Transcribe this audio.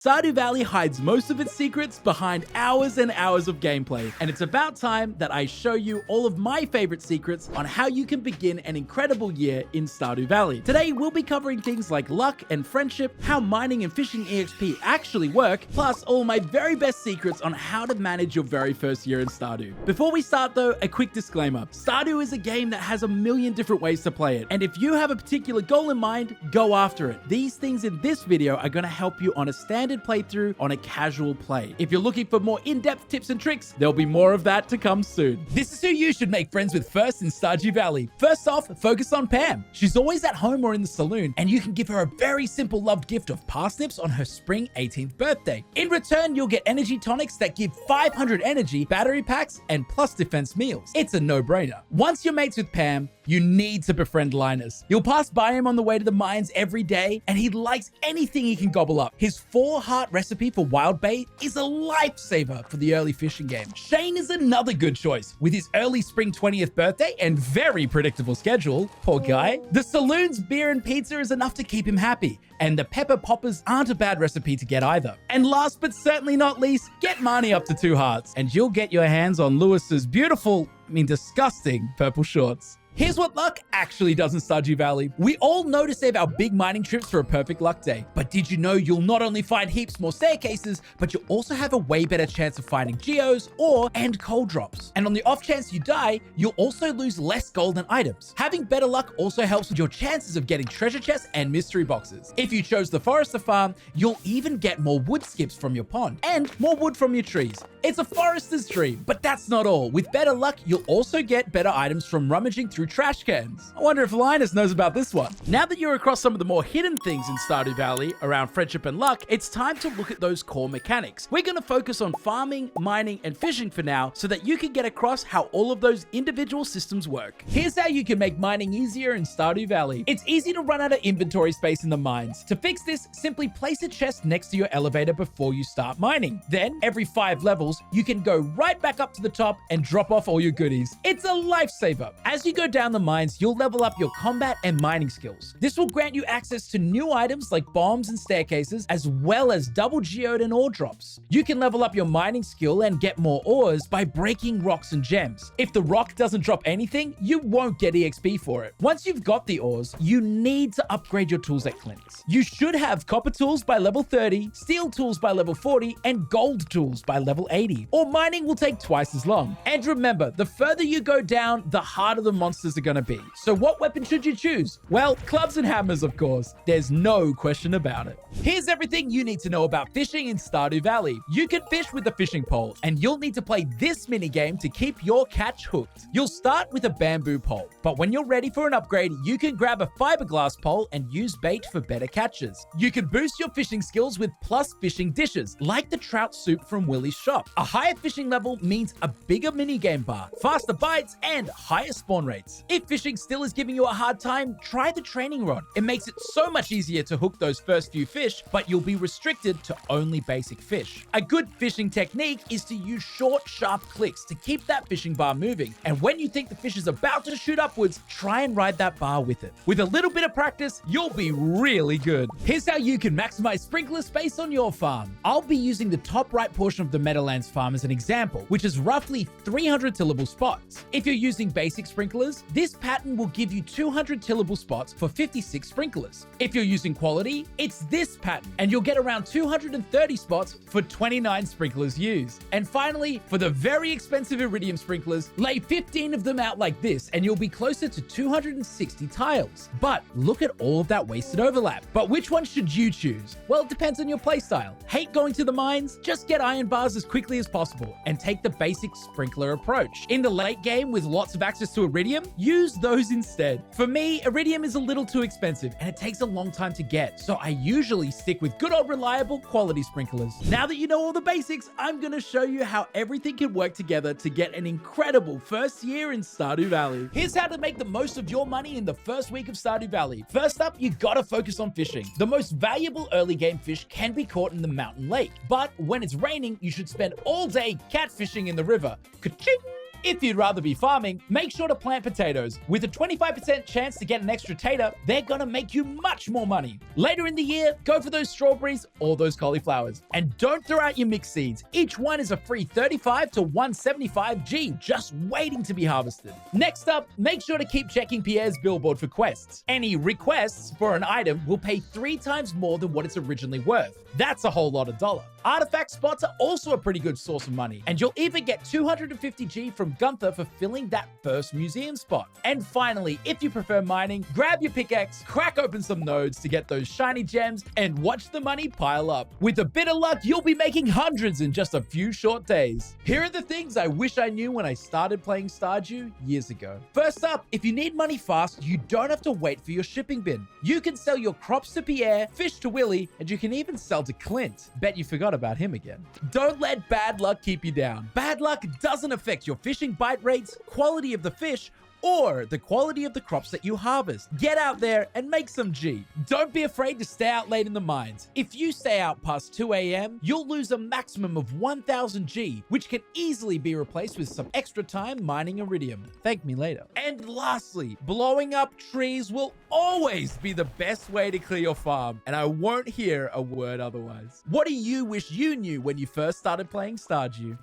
Stardew Valley hides most of its secrets behind hours and hours of gameplay, and it's about time that I show you all of my favorite secrets on how you can begin an incredible year in Stardew Valley. Today, we'll be covering things like luck and friendship, how mining and fishing EXP actually work, plus all my very best secrets on how to manage your very first year in Stardew. Before we start though, a quick disclaimer. Stardew is a game that has a million different ways to play it, and if you have a particular goal in mind, go after it. These things in this video are going to help you on a standard playthrough on a casual play. If you're looking for more in-depth tips and tricks, there'll be more of that to come soon. This is who you should make friends with first in Stardew Valley. First off, focus on Pam. She's always at home or in the saloon, and you can give her a very simple loved gift of parsnips on her spring 18th birthday. In return, you'll get energy tonics that give 500 energy, battery packs, and plus defense meals. It's a no-brainer. Once you're mates with Pam, you need to befriend Linus. You'll pass by him on the way to the mines every day, and he likes anything he can gobble up. His 4-heart recipe for wild bait is a lifesaver for the early fishing game. Shane is another good choice. With his early spring 20th birthday and very predictable schedule, poor guy, the saloon's beer and pizza is enough to keep him happy, and the pepper poppers aren't a bad recipe to get either. And last but certainly not least, get Marnie up to 2 hearts, and you'll get your hands on Lewis's beautiful, disgusting purple shorts. Here's what luck actually does in Stardew Valley. We all know to save our big mining trips for a perfect luck day. But did you know you'll not only find heaps more staircases, but you'll also have a way better chance of finding geos and coal drops. And on the off chance you die, you'll also lose less golden items. Having better luck also helps with your chances of getting treasure chests and mystery boxes. If you chose the forester farm, you'll even get more wood skips from your pond and more wood from your trees. It's a forester's dream, but that's not all. With better luck, you'll also get better items from rummaging through trash cans. I wonder if Linus knows about this one. Now that you're across some of the more hidden things in Stardew Valley around friendship and luck, it's time to look at those core mechanics. We're going to focus on farming, mining, and fishing for now so that you can get across how all of those individual systems work. Here's how you can make mining easier in Stardew Valley. It's easy to run out of inventory space in the mines. To fix this, simply place a chest next to your elevator before you start mining. Then, every 5 levels, you can go right back up to the top and drop off all your goodies. It's a lifesaver. As you go down the mines, you'll level up your combat and mining skills. This will grant you access to new items like bombs and staircases, as well as double geode and ore drops. You can level up your mining skill and get more ores by breaking rocks and gems. If the rock doesn't drop anything, you won't get EXP for it. Once you've got the ores, you need to upgrade your tools at Clint's. You should have copper tools by level 30, steel tools by level 40, and gold tools by level 80. Or mining will take twice as long. And remember, the further you go down, the harder the monsters are going to be. So what weapon should you choose? Well, clubs and hammers, of course. There's no question about it. Here's everything you need to know about fishing in Stardew Valley. You can fish with a fishing pole, and you'll need to play this mini game to keep your catch hooked. You'll start with a bamboo pole, but when you're ready for an upgrade, you can grab a fiberglass pole and use bait for better catches. You can boost your fishing skills with plus fishing dishes, like the trout soup from Willie's shop. A higher fishing level means a bigger minigame bar, faster bites, and higher spawn rates. If fishing still is giving you a hard time, try the training rod. It makes it so much easier to hook those first few fish, but you'll be restricted to only basic fish. A good fishing technique is to use short, sharp clicks to keep that fishing bar moving. And when you think the fish is about to shoot upwards, try and ride that bar with it. With a little bit of practice, you'll be really good. Here's how you can maximize sprinkler space on your farm. I'll be using the top right portion of the Meadowlands farm as an example, which is roughly 300 tillable spots. If you're using basic sprinklers, this pattern will give you 200 tillable spots for 56 sprinklers. If you're using quality, it's this pattern, and you'll get around 230 spots for 29 sprinklers used. And finally, for the very expensive iridium sprinklers, lay 15 of them out like this, and you'll be closer to 260 tiles. But look at all of that wasted overlap. But which one should you choose? Well, it depends on your playstyle. Hate going to the mines? Just get iron bars as quickly as possible and take the basic sprinkler approach. In the late game with lots of access to iridium, use those instead. For me, iridium is a little too expensive and it takes a long time to get, so I usually stick with good old reliable quality sprinklers. Now that you know all the basics, I'm going to show you how everything can work together to get an incredible first year in Stardew Valley. Here's how to make the most of your money in the first week of Stardew Valley. First up, you gotta focus on fishing. The most valuable early game fish can be caught in the mountain lake, but when it's raining, you should spend all day catfishing in the river. Ka-ching! If you'd rather be farming, make sure to plant potatoes. With a 25% chance to get an extra tater, they're gonna make you much more money. Later in the year, go for those strawberries or those cauliflowers. And don't throw out your mixed seeds. Each one is a free 35 to 175 G, just waiting to be harvested. Next up, make sure to keep checking Pierre's billboard for quests. Any requests for an item will pay 3 times more than what it's originally worth. That's a whole lot of dollar. Artifact spots are also a pretty good source of money, and you'll even get 250 G from Gunther for filling that first museum spot. And finally, if you prefer mining, grab your pickaxe, crack open some nodes to get those shiny gems, and watch the money pile up. With a bit of luck, you'll be making hundreds in just a few short days. Here are the things I wish I knew when I started playing Stardew years ago. First up, if you need money fast, you don't have to wait for your shipping bin. You can sell your crops to Pierre, fish to Willy, and you can even sell to Clint. Bet you forgot about him again. Don't let bad luck keep you down. Bad luck doesn't affect your fishing bite rates, quality of the fish, or the quality of the crops that you harvest. Get out there and make some G. Don't be afraid to stay out late in the mines. If you stay out past 2 a.m., you'll lose a maximum of 1,000 G, which can easily be replaced with some extra time mining iridium. Thank me later. And lastly, blowing up trees will always be the best way to clear your farm, and I won't hear a word otherwise. What do you wish you knew when you first started playing Stardew?